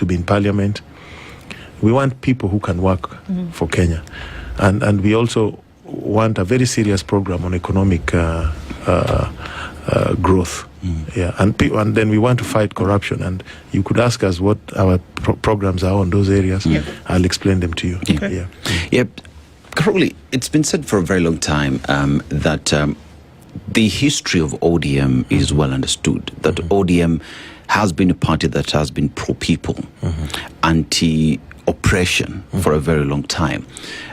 to be in parliament. We want people who can work for Kenya. And we also want a very serious program on economic growth. Yeah, and then we want to fight corruption. And you could ask us what our programs are on those areas. I'll explain them to you. Caroli, it's been said for a very long time that the history of ODM is well understood, that ODM has been a party that has been pro-people, anti-oppression for a very long time.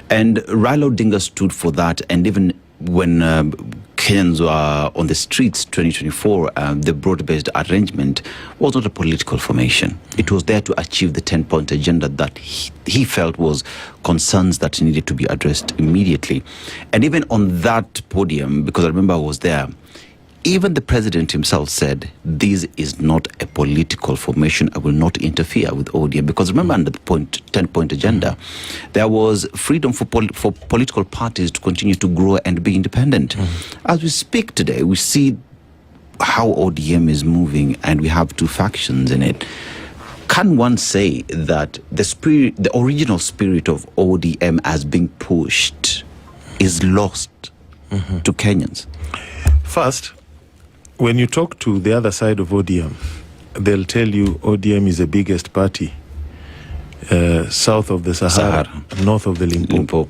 And Raila Odinga stood for that, and even when Kenyans were on the streets 2024, the broad-based arrangement was not a political formation. It was there to achieve the 10-point agenda that he felt was concerns that needed to be addressed immediately. And even on that podium, because I remember I was there, even the president himself said, this is not a political formation. I will not interfere with ODM. Because remember, under the 10-point agenda, there was freedom for political parties to continue to grow and be independent. As we speak today, we see how ODM is moving, and we have two factions in it. Can one say that the original spirit of ODM as being pushed is lost to Kenyans? First, when you talk to the other side of ODM, they'll tell you ODM is the biggest party south of the Sahara, north of the Limpopo.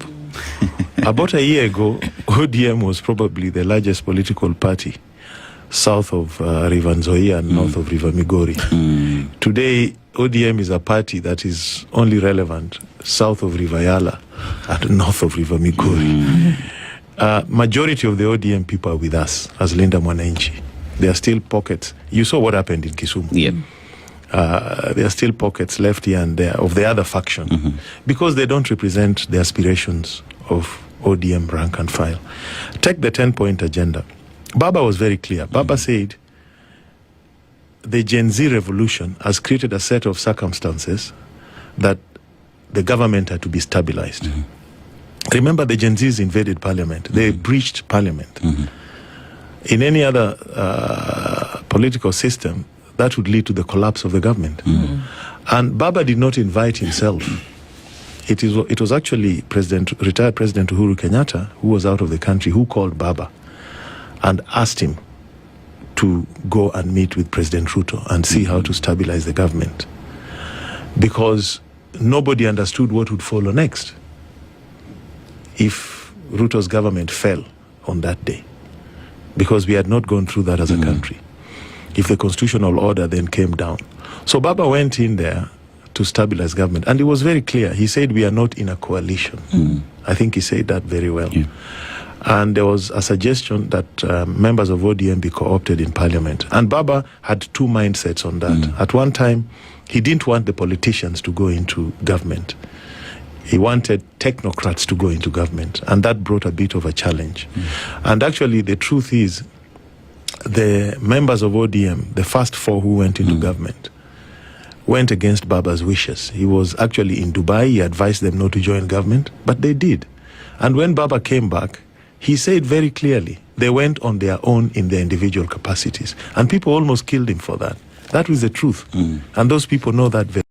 About a year ago, ODM was probably the largest political party south of River Nzoia and north of River Migori. Today, ODM is a party that is only relevant south of River Yala and north of River Migori. Majority of the ODM people are with us as Linda Mwananchi. There are still pockets. You saw what happened in Kisumu. There are still pockets left here and there of the other faction because they don't represent the aspirations of ODM rank and file. Take the 10-point agenda. Baba was very clear. Baba said the Gen Z revolution has created a set of circumstances that the government had to be stabilized. Remember, the Gen Zs invaded parliament. They breached parliament. In any other political system, that would lead to the collapse of the government. And Baba did not invite himself. It was actually retired President Uhuru Kenyatta, who was out of the country, who called Baba and asked him to go and meet with President Ruto and see how to stabilize the government. Because nobody understood what would follow next if Ruto's government fell on that day, because we had not gone through that as a country. If the constitutional order then came down. So Baba went in there to stabilize government, and it was very clear. He said, we are not in a coalition. I think he said that very well. And there was a suggestion that members of ODM be co-opted in parliament. And Baba had two mindsets on that. At one time, he didn't want the politicians to go into government. He wanted technocrats to go into government, and that brought a bit of a challenge. And actually, the truth is, the members of ODM, the first four who went into government, went against Baba's wishes. He was actually in Dubai. He advised them not to join government, but they did. And when Baba came back, he said very clearly, they went on their own in their individual capacities. And people almost killed him for that. That was the truth. And those people know that very